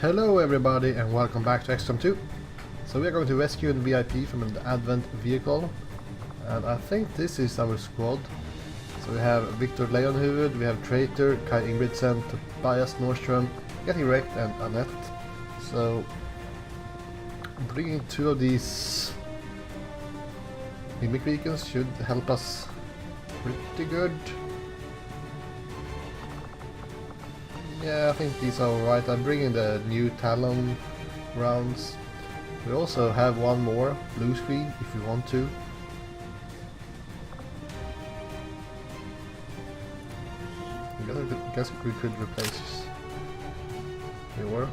Hello everybody and welcome back to XCOM 2. So we are going to rescue the VIP from an advent vehicle, and I think this is our squad. So we have Victor Leonhuvud, we have Traitor, Kai Ingridsen, Tobias Nordström, Getting Wrecked and Annette. So bringing two of these mimic vehicles should help us pretty good. Yeah, I think these are alright. I'm bringing the new Talon rounds. We also have one more blue screen if we want to. I guess we could replace your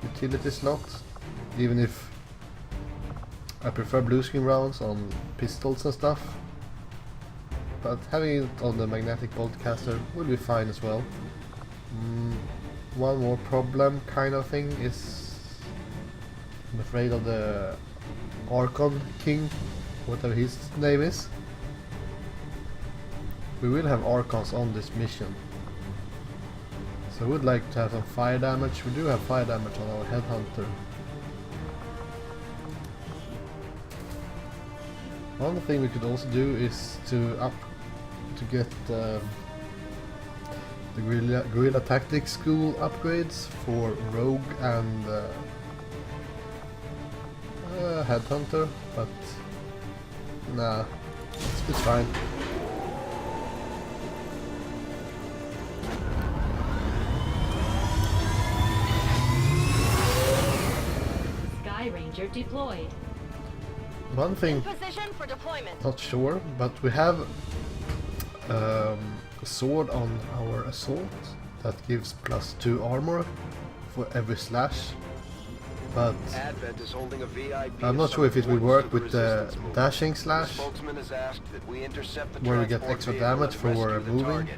utility slot, even if I prefer blue screen rounds on pistols and stuff. But having it on the magnetic boltcaster will be fine as well. One more problem kind of thing is I'm afraid of the Archon King, whatever his name is. We will have Archons on this mission. So I would like to have some fire damage. We do have fire damage on our Headhunter. One thing we could also do is to get the guerrilla tactics school upgrades for Rogue and Headhunter, but nah, it's fine. Sky Ranger deployed. One thing, for deployment. not sure, but we have a sword on our assault that gives +2 armor for every slash, but I'm not sure if it will work with the dashing slash, where we get extra damage for moving,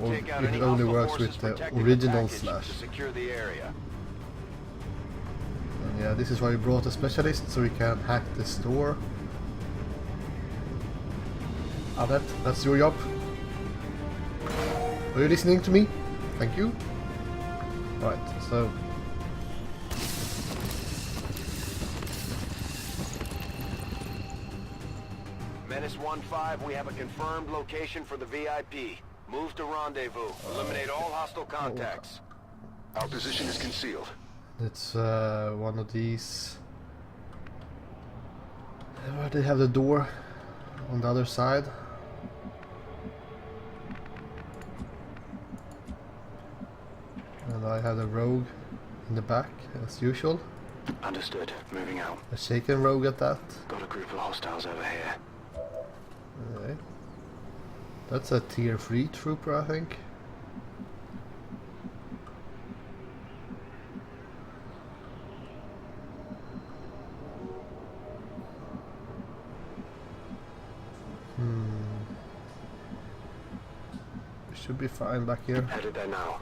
or if it only works with the original slash. And yeah, this is why we brought a specialist, so we can hack the store. Annette, that's your job. Are you listening to me? Thank you. Right, so Menace 1-5, we have a confirmed location for the VIP. Move to rendezvous. Eliminate all hostile contacts. Our position is concealed. it's one of these. Where they have the door on the other side. And I have a rogue in the back, as usual. Understood. Moving out. A shaken rogue at that. Got a group of hostiles over here. Alright. That's a tier 3 trooper, I think. We should be fine back here. Headed there now.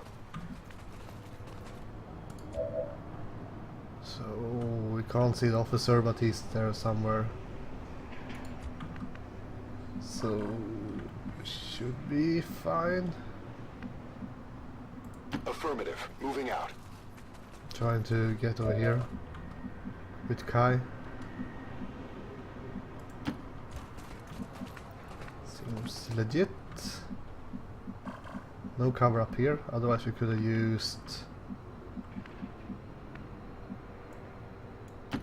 So we can't see the officer, but he's there somewhere. So should be fine. Affirmative. Moving out. Trying to get over here with Kai. Seems legit. No cover up here, otherwise we could have used.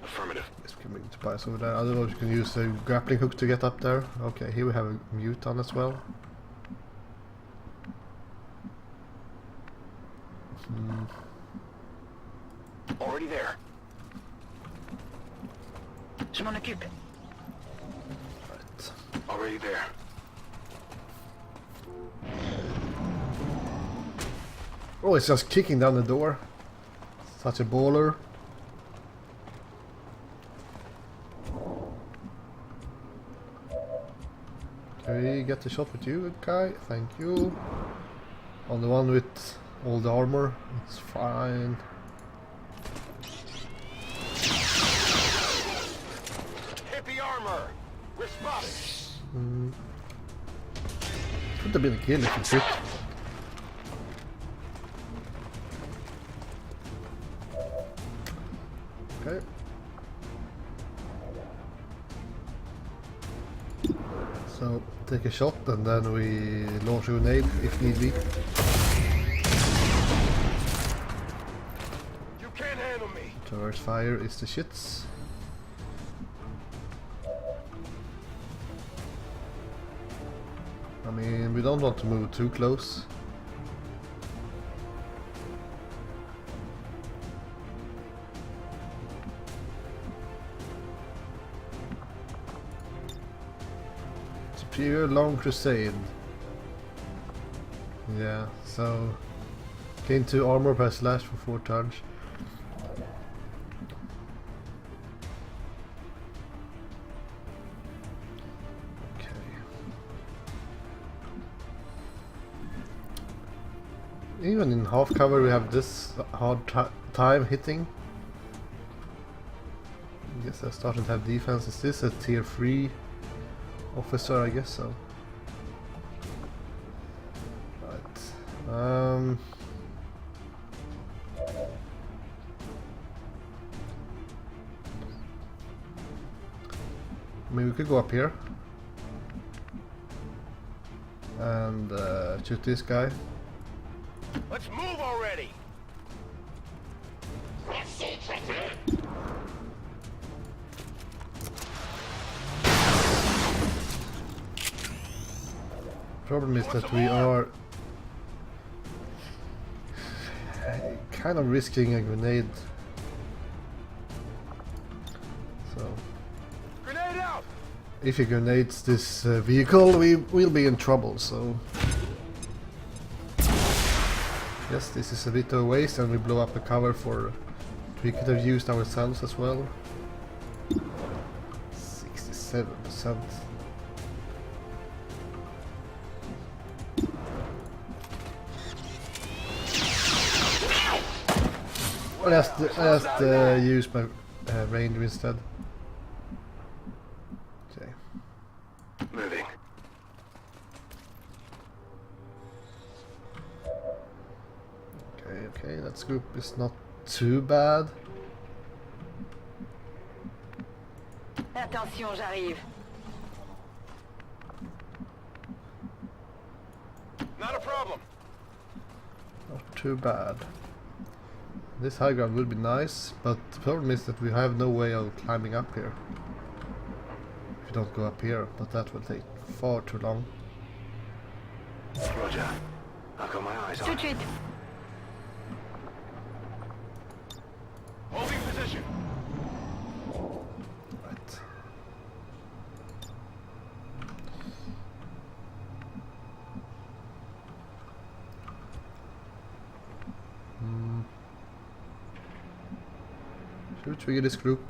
Affirmative. It's coming to Tobias over there. Otherwise we can use a grappling hook to get up there. Okay, here we have a mute on as well. Already there. Right. Already there. Oh, it's just kicking down the door. Such a baller. Can we get the shot with you, Kai? Thank you. On the one with all the armor, it's fine. Hit the armor. We're spotted. Could have been a kill if you shoot. Okay. So take a shot and then we launch a grenade if need be. You can't handle me. Turret fire is the shits. I mean, we don't want to move too close. Superior Long Crusade. Yeah, so gain 2 armor per slash for 4 turns. Even in half cover we have this hard time hitting. I guess I started to have defense. Is this a tier 3 officer? I guess so. Right. I mean, we could go up here and shoot this guy. Let's move already. Problem is that we are kind of risking a grenade. So Grenade out. if he grenades this vehicle, we will be in trouble. So yes, this is a bit of a waste, and we blow up the cover for we could have used ourselves as well. 67%. I just use my ranger instead. Okay. Moving. Okay, that group is not too bad. Attention, j'arrive. Not a problem. Not too bad. This high ground would be nice, but the problem is that we have no way of climbing up here. If you don't go up here, but that will take far too long. Roger. I've got my eyes on Tout de it. suite. Holding position. Right. Should we trigger this group?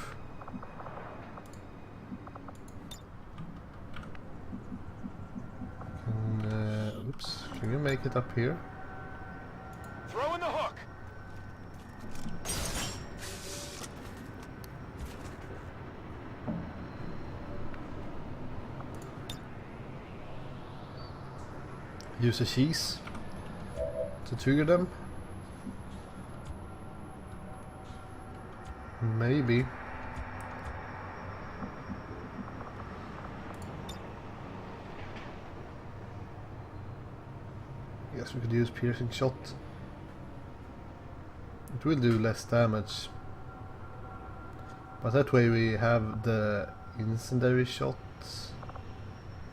Oops, can you make it up here? Throw in the hook. Use a cheese to trigger them? Maybe. Guess we could use piercing shot. It will do less damage, but that way we have the incendiary shot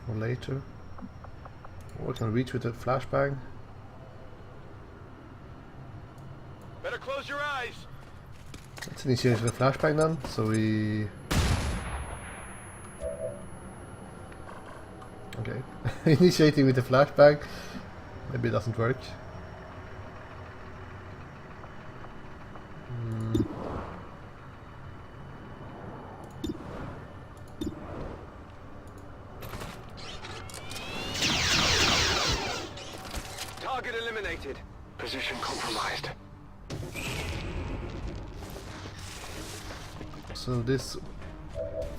for later. Or we can reach with a flashbang. Better close your eyes. Let's initiate with a flashbang then, so we... Okay, initiating with a flashbang. Maybe it doesn't work. Target eliminated. Position compromised. So this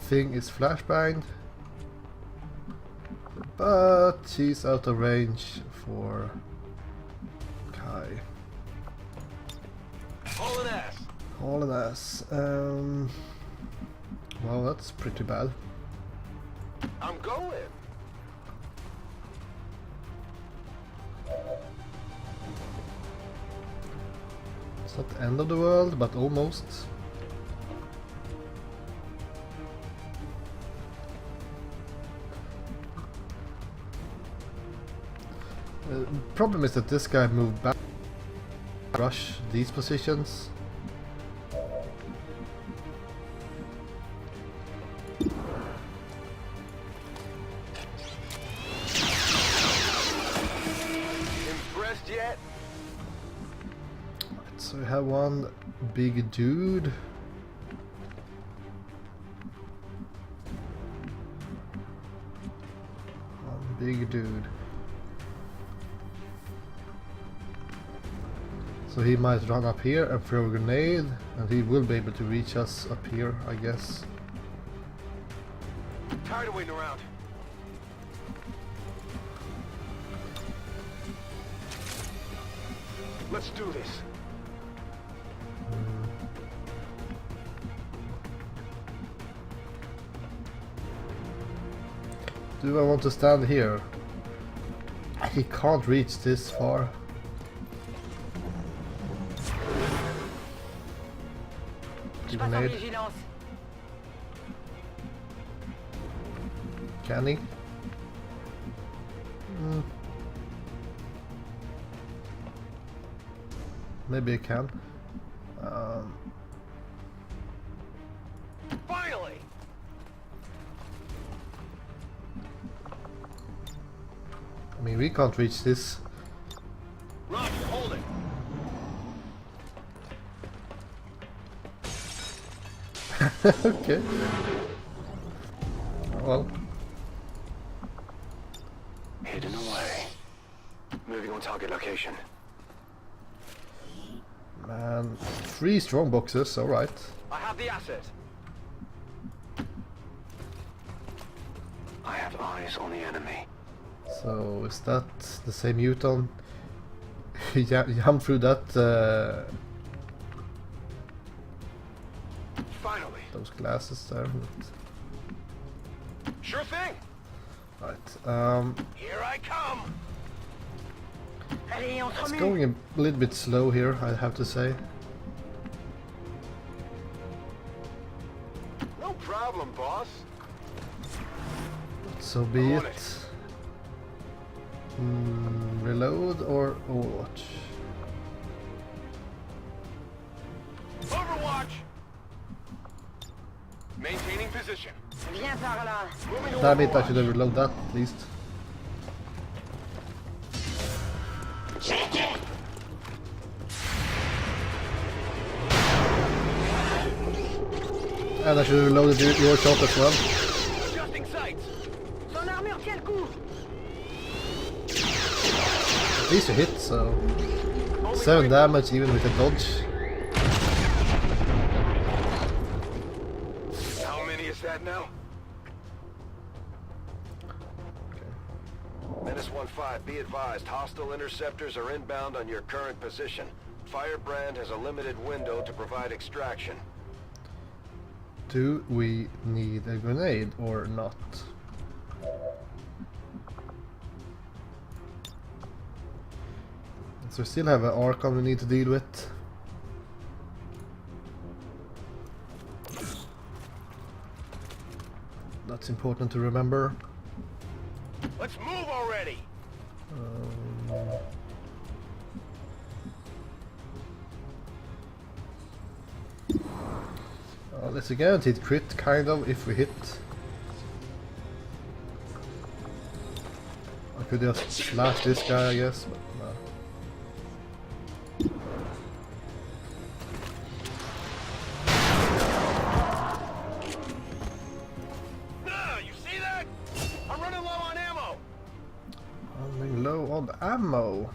thing is flashbanged, but she's out of range for Kai. Hauling ass. All an ass. Well, that's pretty bad. I'm going. It's not the end of the world, but almost. Problem is that this guy moved back, rush these positions. Impressed yet? Right, so we have one big dude. One big dude. So he might run up here and throw a grenade, and he will be able to reach us up here, I guess. Tired of waiting around. Let's do this. Do I want to stand here? He can't reach this far. Grenade. Can he? Maybe I can. Finally! I mean, we can't reach this. Roger, hold it. Okay. Well. Hidden away. Moving on target location. Man, 3 strong boxes, alright. I have the asset. I have eyes on the enemy. So, is that the same Uton? He jumped through that, Finally. those glasses there. Sure thing. Right, Here I come. it's going a little bit slow here, I have to say. No problem, boss. So be On it. Reload or Overwatch? Overwatch. Maintaining position. Viens par là. Moving to Damn it, I Overwatch. should have reloaded that at least. And I should have reloaded your shot as well. Adjusting sights. Son armure tient le coup. At least you hit, so 7 damage even with a dodge. How many is that now? Menace 1-5, be advised, hostile interceptors are inbound on your current position. Firebrand has a limited window to provide extraction. Do we need a grenade or not? So we still have an Archon we need to deal with. That's important to remember. Let's move already! It's a guaranteed crit, kind of, if we hit. I could just slash this guy, I guess, but no. You see that? I'm running low on ammo! Running low on ammo.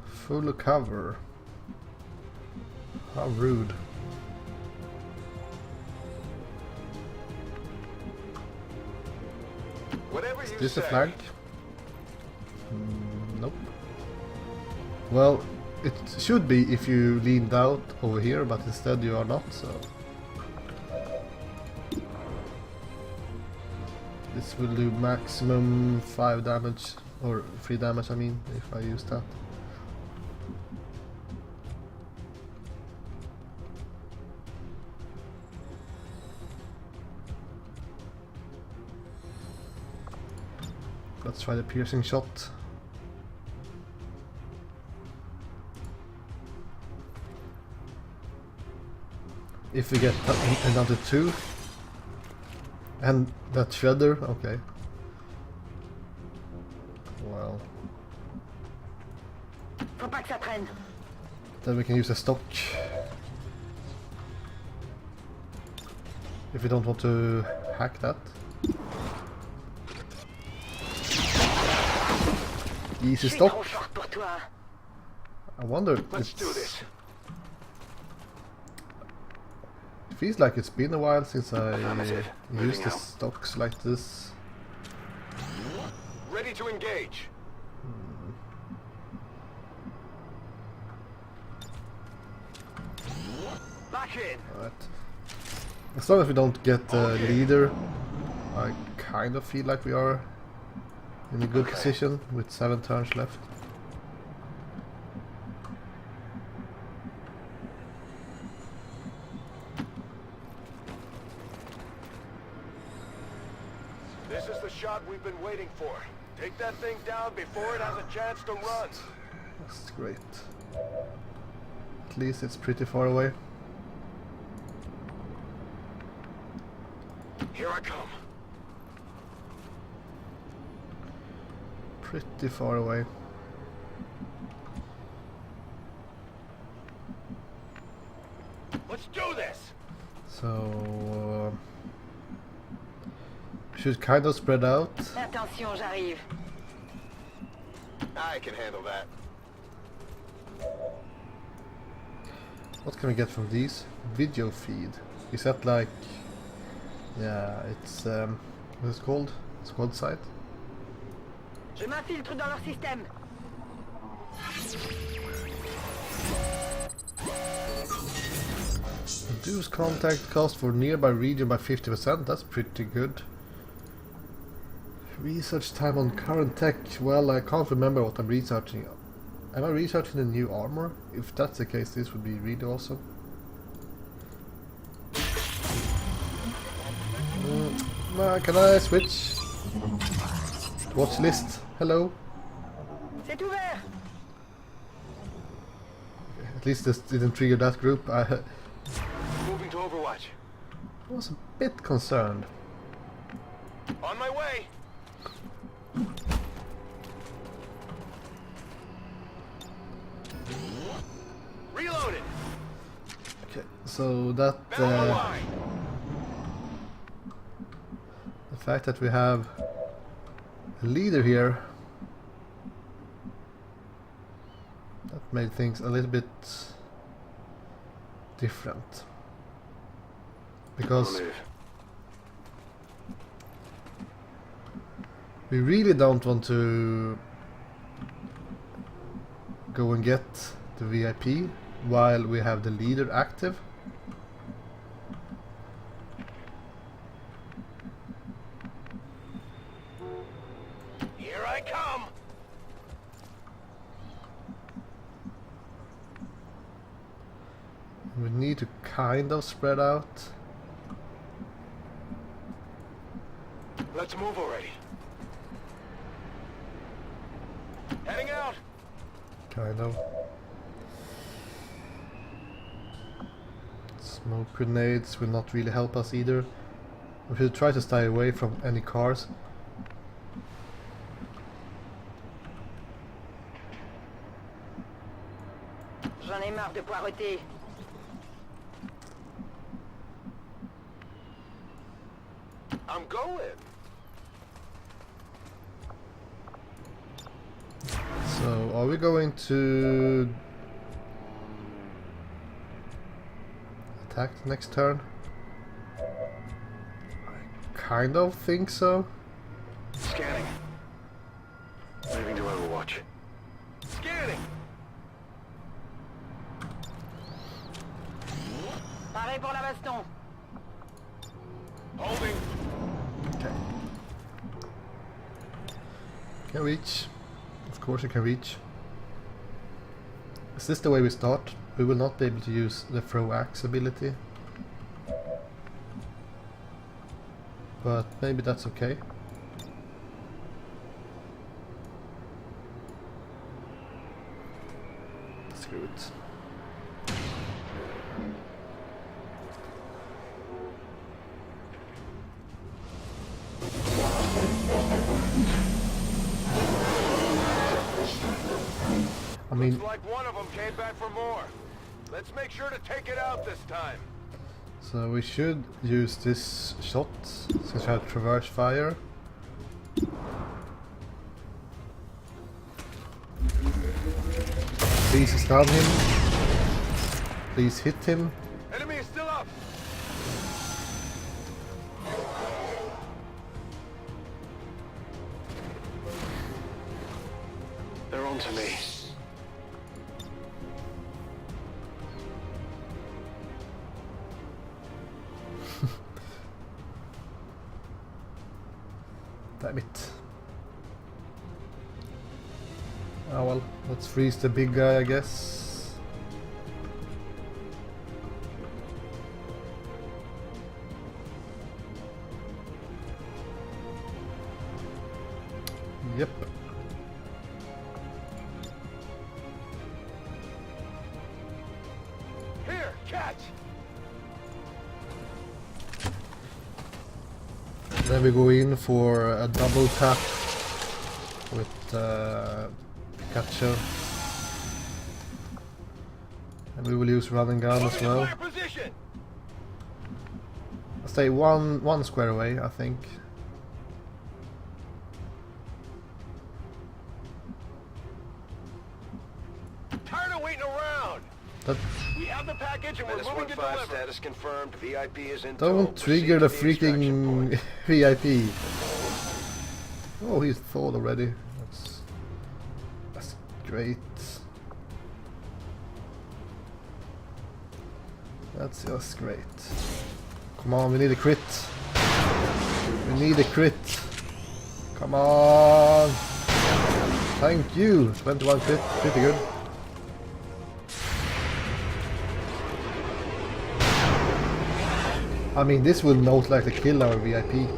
Full cover. How rude. Whatever you Is this say. a flag? Nope. Well, it should be if you leaned out over here, but instead you are not, so... This will do maximum 5 damage, or 3 damage I mean, if I use that. Let's try the piercing shot. If we get another 2. And that shredder, okay. Well. Faut pas que ça traîne. Then we can use a stock. If we don't want to hack that. Easy stock. Trop fort pour toi. I wonder. Let's do this. It feels like it's been a while since I Affirmative. used Moving the out. stocks like this. Ready to engage. Back in. Alright. As long as we don't get the leader, I kind of feel like we are in a good Okay. position with 7 turns left. This is the shot we've been waiting for. Take that thing down before it has a chance to run. That's great. At least it's pretty far away. Here I come. Pretty far away. Let's do this. So should kind of spread out. Attention, j'arrive. I can handle that. What can we get from these? Video feed. Is that like... Yeah, it's... what's it called? Squad site? Je m'infiltre dans leur système. Reduce contact cost for nearby region by 50%. That's pretty good. Research time on current tech. Well, I can't remember what I'm researching. Am I researching the new armor? If that's the case, this would be really awesome. Can I switch? Watch list. Hello. C'est ouvert. At least this didn't trigger that group. I Moving to Overwatch. was a bit concerned. On my way. Reloaded. Okay, so that Down the line. the fact that we have a leader here, that made things a little bit different, because we really don't want to go and get the VIP while we have the leader active. Here I come. We need to kind of spread out. Let's move already. Heading out. Kind of. Smoke grenades will not really help us either. We should try to stay away from any cars. J'en ai marre de poireauter. I'm going. So, are we going to attack the next turn? I kind of think so. Scanning. Moving to Overwatch. Scanning. préparé pour la baston. Holding. Okay. Can reach. Of course you can reach. Is this the way we start? We will not be able to use the throw axe ability. But maybe that's okay. Screw it. I mean, Looks like one of them came back for more. Let's make sure to take it out this time. so we should use this shot since we have traverse fire. Please stun him. Please hit him. Enemy is still up. They're on to me. Damn it. Oh well, let's freeze the big guy, I guess. Yep. Here, catch. Then we go in for a double tap with Pikachu. And we will use run and gun as well. Clear position. I'll stay one square away, I think. Tired of waiting around. But We have the package and we're moving to deliver. Status confirmed. VIP is in. don't trigger the freaking VIP. Oh, he's thawed already. That's great. That's just great. Come on, we need a crit. We need a crit. Come on. Thank you. 21 crit, pretty good. I mean, this will most likely kill our VIP.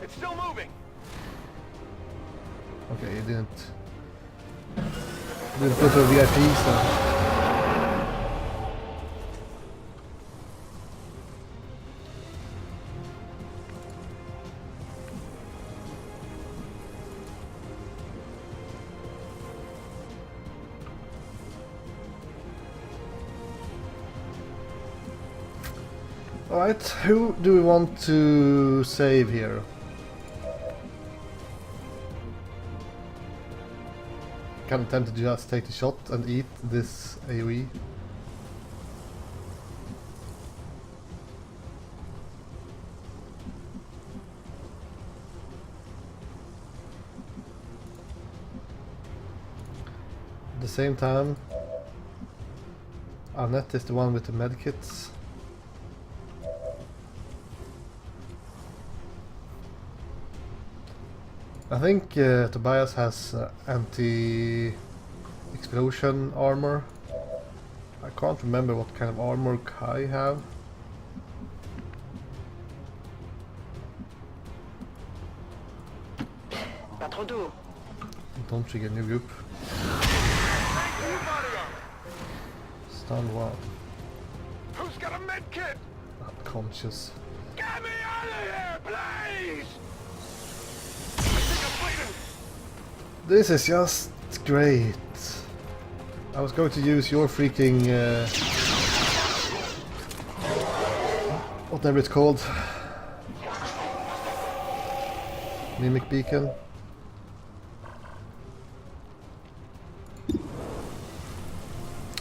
It's still moving. Okay, it didn't put a VIP, so. Alright, who do we want to save here? Kind of tempted to just take the shot and eat this AoE. At the same time, Annette is the one with the medkits. I think Tobias has anti-explosion armor. I can't remember what kind of armor Kai have. Pas trop tôt. Don't trigger new group. Stun one. Who's got a med kit? Unconscious. Get me out of here, please! This is just great. I was going to use your freaking whatever it's called. Mimic beacon.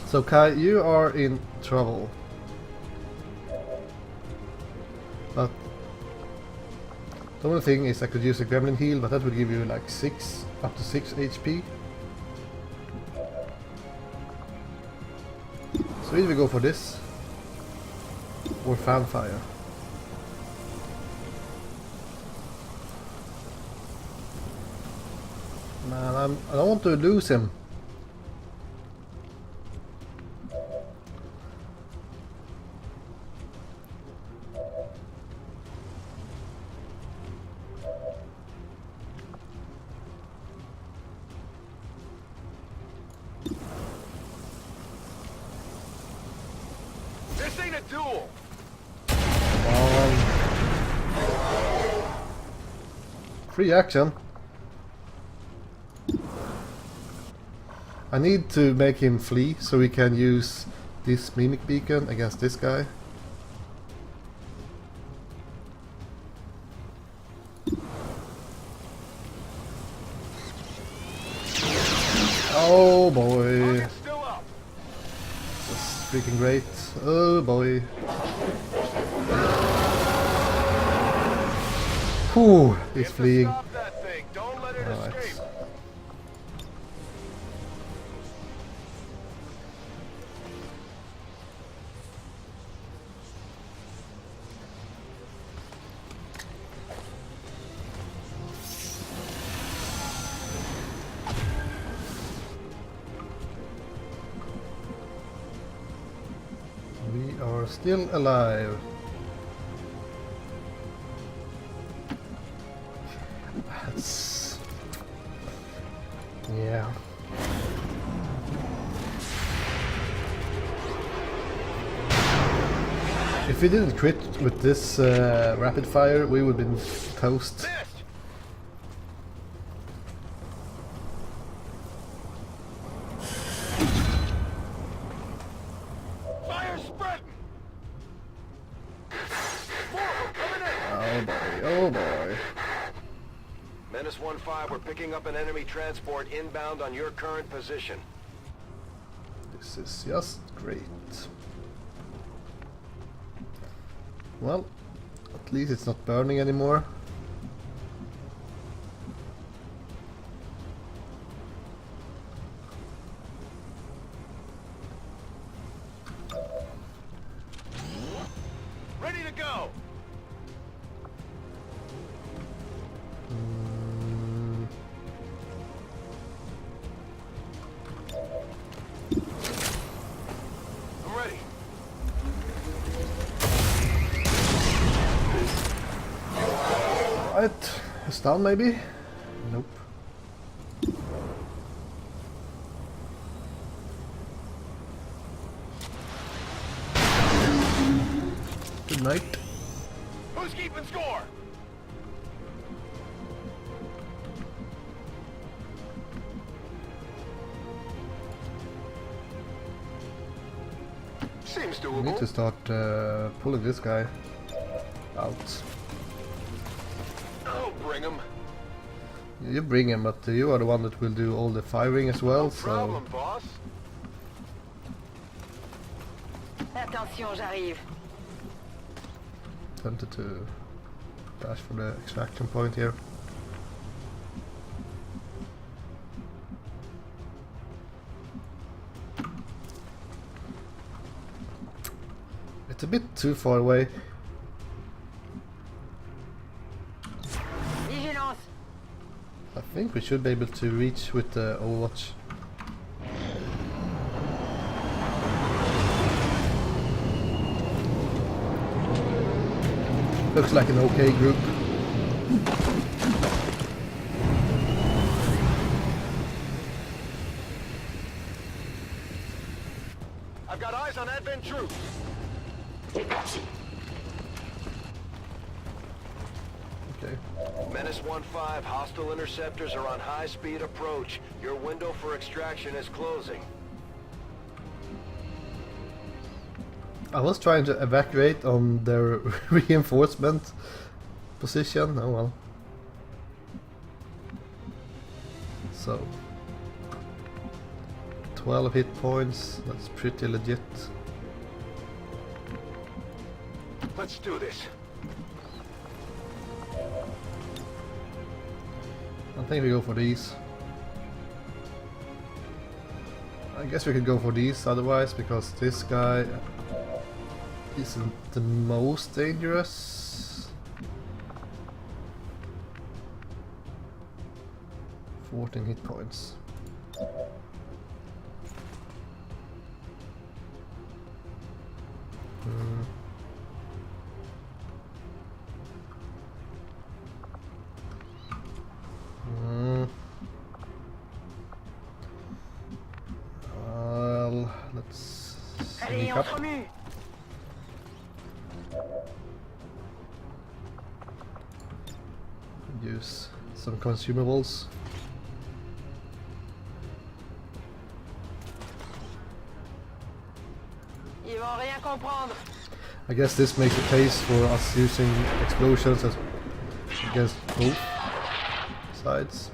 So Kai, you are in trouble. But the only thing is I could use a gremlin heal, but that would give you like up to 6 HP. So either we go for this, or fanfire. Man, I don't want to lose him. This ain't a duel. Free action. I need to make him flee so we can use this mimic beacon against this guy. Oh boy. Target's still up. That's freaking great. Oh boy. Whew, he's Get to fleeing. Stop that thing. Don't let it Alright. escape. We are still alive. That's... yeah. If we didn't crit with this rapid fire, we would have been toast. Missed. Fire spreading. More coming in. Oh boy, oh boy. Menace 1-5, we're picking up an enemy transport inbound on your current position. This is just great. Well, at least it's not burning anymore. Ready to go. I'm ready. Right, it's down maybe? Nope. Good night. Who's keeping score? Seems We need to doable. start pulling this guy out. I'll bring him. You bring him, but you are the one that will do all the firing as well, No so... problem, boss. Attention, j'arrive. Tempted to dash for the extraction point here. It's a bit too far away. Vigilance. I think we should be able to reach with the Overwatch. Looks like an okay group. I've got eyes on Advent troops. Okay. Menace 1-5, hostile interceptors are on high-speed approach. Your window for extraction is closing. I was trying to evacuate on their reinforcement position. Oh well. So 12 hit points, that's pretty legit. Let's do this. I think we go for these. I guess we could go for these otherwise, because this guy isn't the most dangerous. 14 hit points. Well, let's Allez, sneak on up. se remue. Use some consumables. Ils vont rien comprendre. I guess this makes a case for us using explosions as against both sides.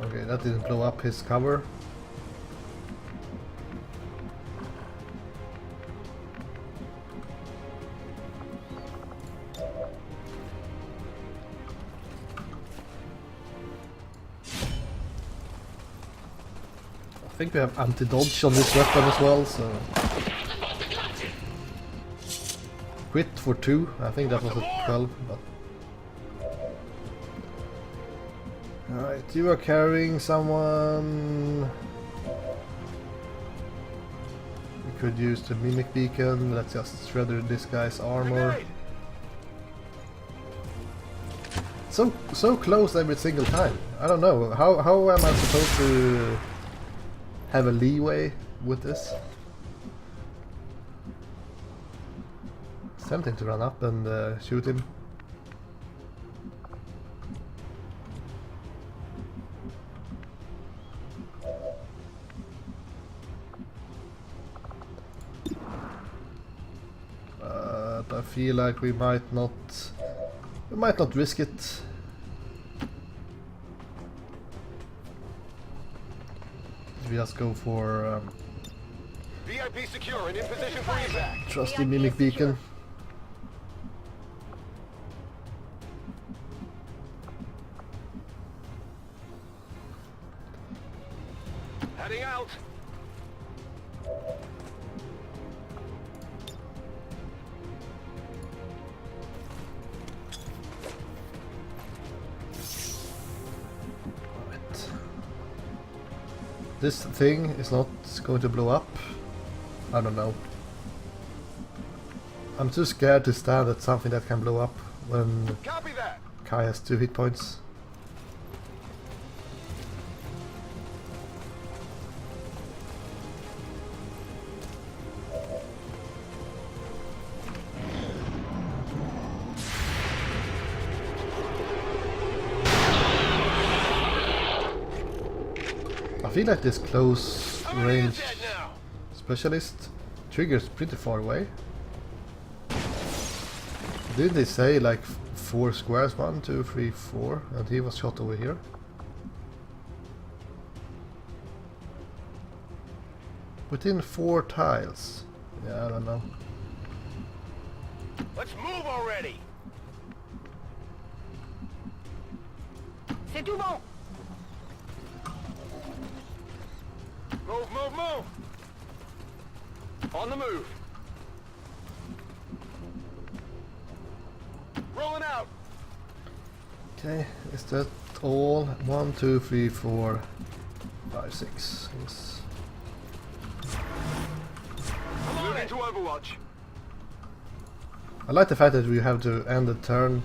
Okay, that didn't blow up his cover. I think we have anti-dodge on this weapon as well, so... Quit for 2, I think that was a 12, but... Alright, you are carrying someone... We could use the mimic beacon, let's just shredder this guy's armor. So close every single time. I don't know, how am I supposed to... have a leeway with this? It's tempting to run up and shoot him. But I feel like we might not risk it. We just go for VIP secure and in position for evac. trusty mimic beacon. Heading out. This thing is not going to blow up. I don't know. I'm too scared to stand at something that can blow up when Copy that. Kai has 2 hit points. I feel like this close range specialist triggers pretty far away. Did they say like 4 squares? 1, 2, 3, 4, and he was shot over here. Within 4 tiles. Yeah, I don't know. Let's move already. C'est tout bon. Move, move, move. On the move. Rolling out. Okay, is that all? 1, 2, 3, 4, 5, 6. Yes. Moving to Overwatch. I like the fact that we have to end the turn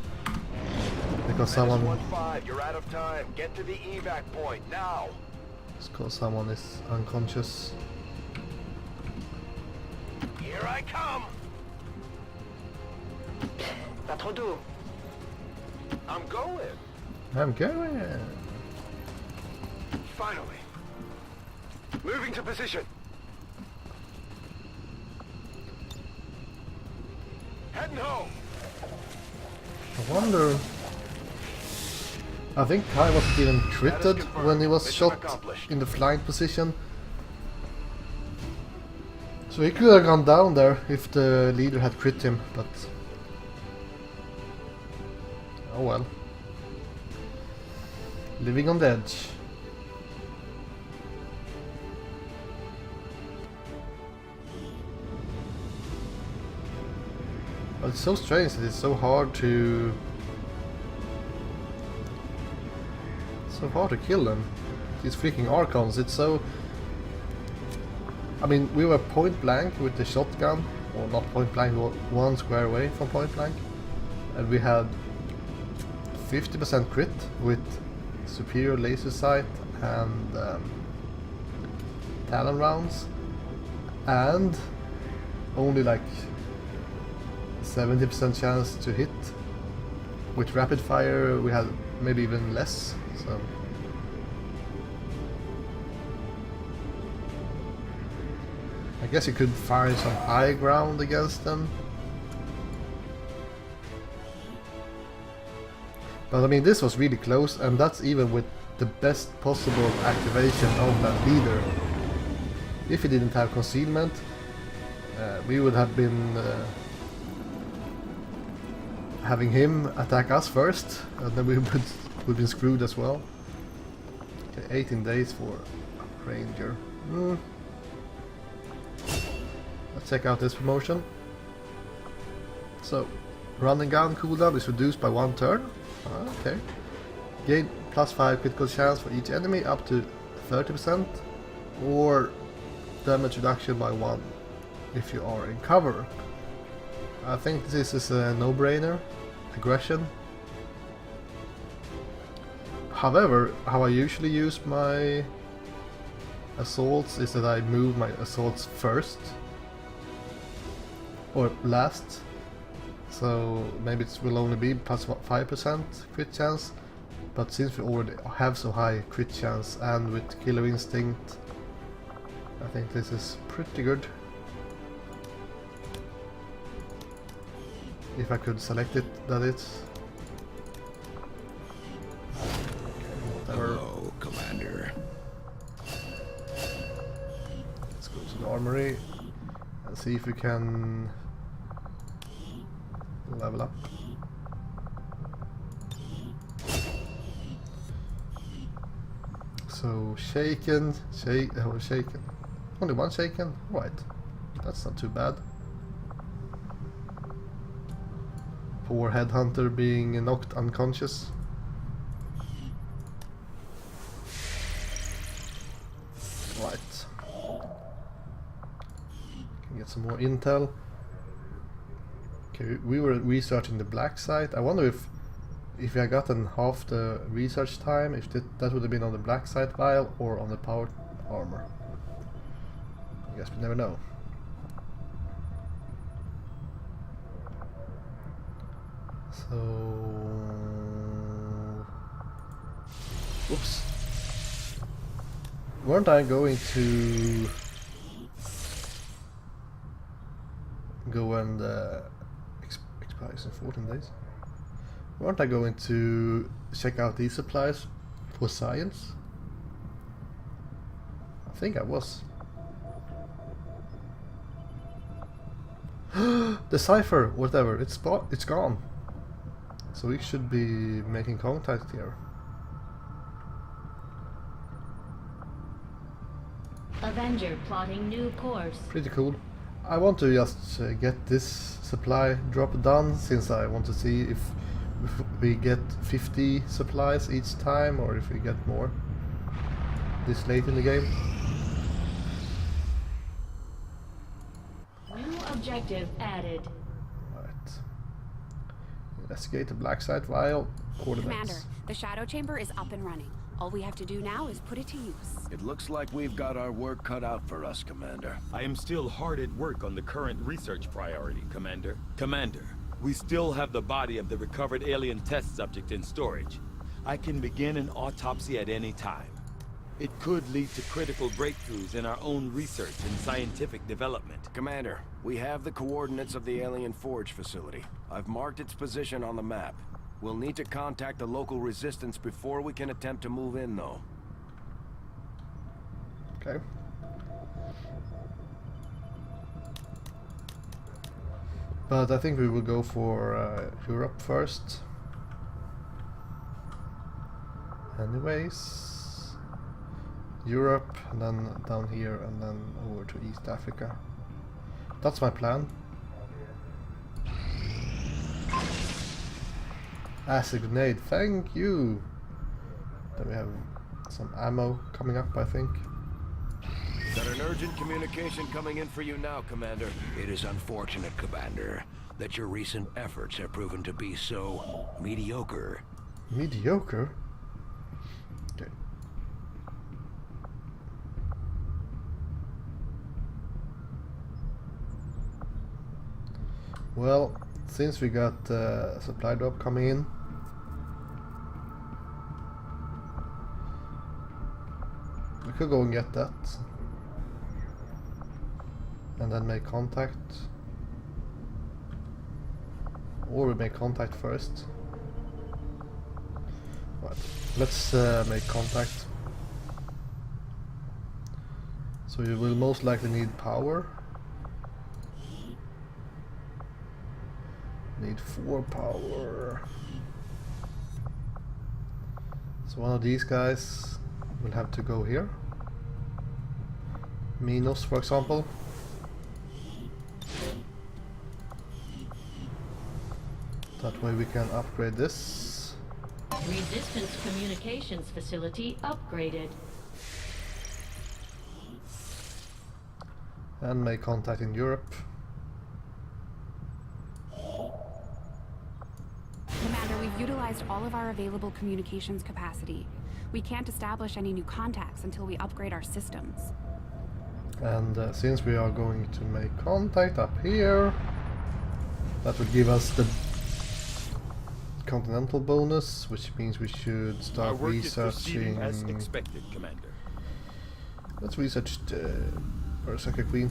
because someone, -15, you're out of time. Get to the evac point now. because someone is unconscious. Here I come. Pas trop tôt. I'm going. I'm going. Finally. Moving to position. Heading home. I wonder. I think Kai was even critted when he was shot in the flying position. So he could have gone down there if the leader had crit him, but... Oh well. Living on the edge. But it's so strange that it's so hard to kill them. These freaking Archons, it's so... I mean, we were point blank with the shotgun, or not point blank, we were 1 square away from point blank, and we had 50% crit with superior laser sight and Talon rounds, and only like 70% chance to hit. With rapid fire we had maybe even less, so I guess you could find some high ground against them. But I mean, this was really close, and that's even with the best possible activation of that leader. If he didn't have concealment, we would have been having him attack us first, and then we would have been screwed as well. Okay, 18 days for Ranger. Let's check out this promotion. So, run and gun cooldown is reduced by 1 turn. Okay. Gain +5 critical chance for each enemy up to 30%, or damage reduction by 1 if you are in cover. I think this is a no-brainer. Aggression. However, how I usually use my assaults is that I move my assaults first or last, so maybe it will only be +5% crit chance, but since we already have so high crit chance and with Killer Instinct, I think this is pretty good. If I could select it, that is. Hello, Commander. Let's go to the armory and see if we can level up. So shaken, shaken. Only 1 shaken? Right. That's not too bad. Poor headhunter being knocked unconscious. Right. Can get some more intel. Okay, we were researching the black site. I wonder if we had gotten half the research time, if that would have been on the black site vial or on the power armor. I guess we never know. So, whoops. Weren't I going to go and expires in 14 days? Weren't I going to check out these supplies for science? I think I was. The cipher, whatever, it's gone. So we should be making contact here. Avenger plotting new course. Pretty cool. I want to just get this supply drop done, since I want to see if we get 50 supplies each time or if we get more this late in the game. New objective added. Right. Investigate the black site vial. Coordinates. Commander, the Shadow Chamber is up and running. All we have to do now is put it to use. It looks like we've got our work cut out for us, Commander. I am still hard at work on the current research priority, Commander. Commander, we still have the body of the recovered alien test subject in storage. I can begin an autopsy at any time. It could lead to critical breakthroughs in our own research and scientific development. Commander, we have the coordinates of the alien forge facility. I've marked its position on the map. We'll need to contact the local resistance before we can attempt to move in, though. Okay. But I think we will go for Europe first. Anyways, Europe, and then down here, and then over to East Africa. That's my plan. Acid grenade, thank you! Then we have some ammo coming up, I think. Got an urgent communication coming in for you now, Commander. It is unfortunate, Commander, that your recent efforts have proven to be so mediocre. Mediocre? Okay. Well, since we got supply drop coming in, we could go and get that and then make contact, or we make contact first. Right, let's make contact. So you will most likely need power. Need 4 power. So one of these guys will have to go here. Minos, for example. That way we can upgrade this. Resistance communications facility upgraded. And make contact in Europe. Commander, we've utilized all of our available communications capacity. We can't establish any new contacts until we upgrade our systems. And since we are going to make contact up here, that will give us the continental bonus, which means we should Our start work is proceeding researching. as expected, Commander. Let's research the Berserker Queen.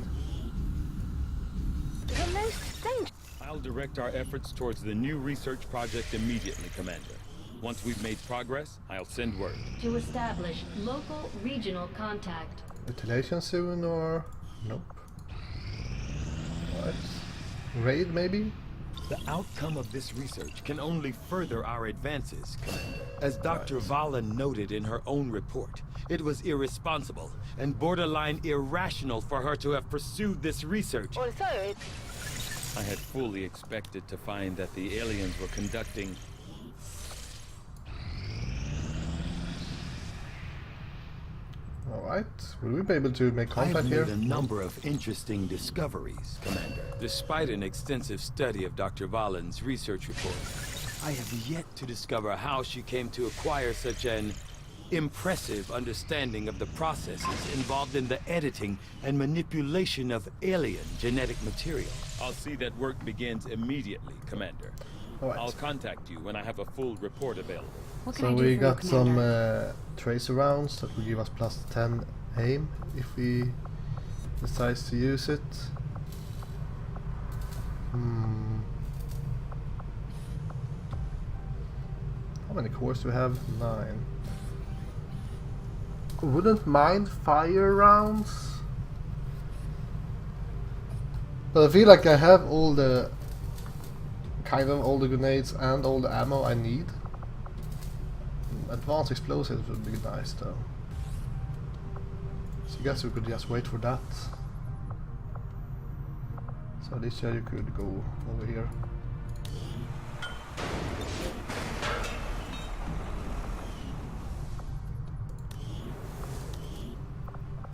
The most dangerous. I'll direct our efforts towards the new research project immediately, Commander. Once we've made progress, I'll send word. To establish local regional contact. Mutilation soon, or nope? What? Raid maybe? The outcome of this research can only further our advances, Commander. As Dr. Valen noted in her own report, it was irresponsible and borderline irrational for her to have pursued this research. Also, it. I had fully expected to find that the aliens were conducting... Alright, will we be able to make contact I've here? made a number of interesting discoveries, Commander. Despite an extensive study of Dr. Valen's research report, I have yet to discover how she came to acquire such an impressive understanding of the processes involved in the editing and manipulation of alien genetic material. I'll see that work begins immediately, Commander. Alright. I'll contact you when I have a full report available. What can So I do we for got you, some Commander? tracer rounds that will give us plus 10 aim if we decide to use it. How many cores do we have? 9. Wouldn't mind fire rounds, but I feel like I have all the all the grenades and all the ammo I need. Advanced explosives would be nice though. So I guess we could just wait for that. So this year you could go over here.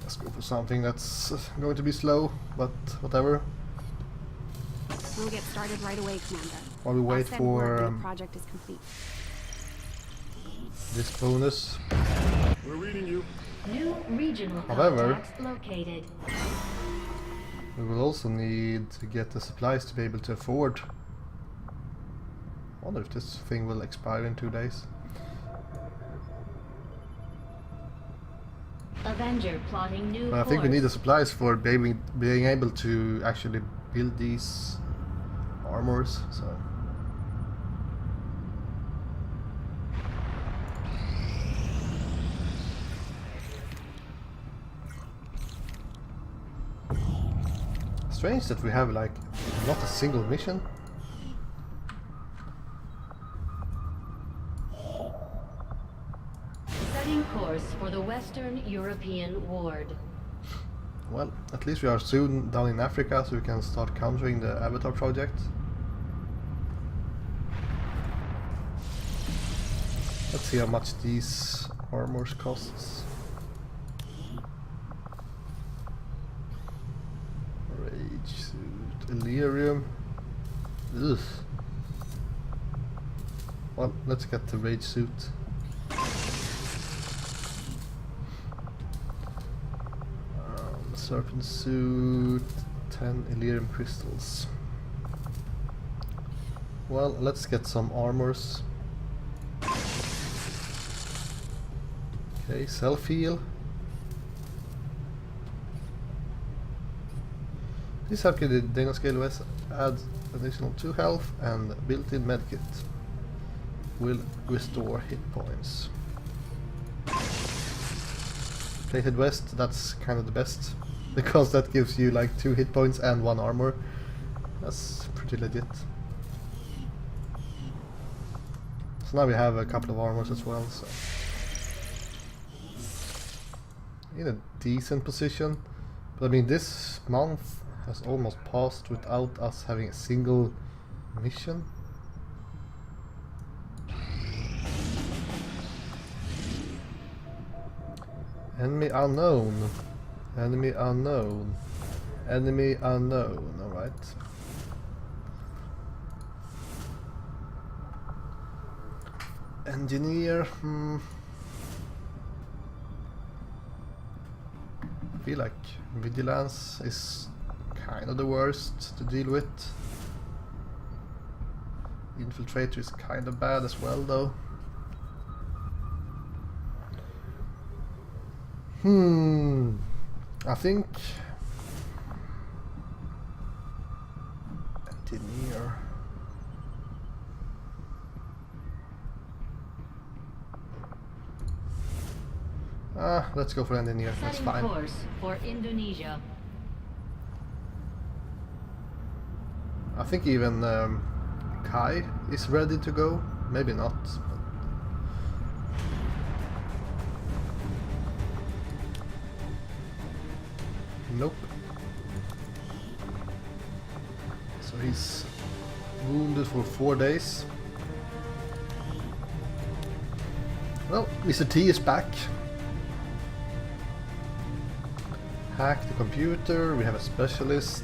Let's go for something that's going to be slow, but whatever. We'll get started right away, Commander. While we I'll wait send word for when the project is complete. this bonus. We're reading you. New regional However- contacts located. We will also need to get the supplies to be able to afford. I wonder if this thing will expire in 2 days. Avenger plotting new But I think we course. need the supplies for being able to actually build these armors. So strange that we have like not a single mission. Setting course for the Western European ward. Well, at least we are soon down in Africa, so we can start countering the Avatar project. Let's see how much these armors costs. Rage suit, Illyrium. Ugh. Well, let's get the rage suit. Serpent suit, 10 Illyrium crystals. Well, let's get some armors. Okay, self-heal. This upgraded Dana Scale Vest adds additional 2 health and built-in medkit. Will restore hit points. Plated vest, that's kind of the best, because that gives you like 2 hit points and 1 armor. That's pretty legit. So now we have a couple of armors as well, so in a decent position. But I mean, this month has almost passed without us having a single mission. Enemy unknown. Enemy unknown. Enemy unknown, alright. Engineer, I feel like vigilance is kind of the worst to deal with. Infiltrator is kind of bad as well though. I think engineer. Let's go for engineer. That's Setting fine. course for Indonesia. I think even Kai is ready to go. Maybe not. Nope. So he's wounded for 4 days. Well, Mr. T is back. Hack the computer, we have a specialist.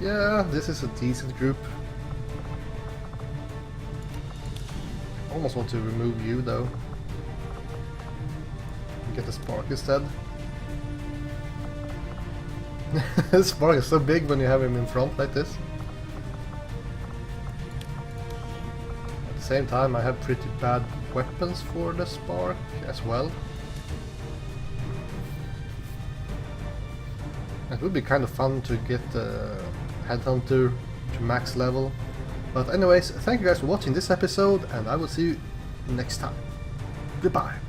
Yeah, this is a decent group. Almost want to remove you though. Get the spark instead. Spark is so big when you have him in front like this. At the same time, I have pretty bad weapons for the spark as well. It would be kind of fun to get the Headhunter to max level. But anyways, thank you guys for watching this episode, and I will see you next time. Goodbye.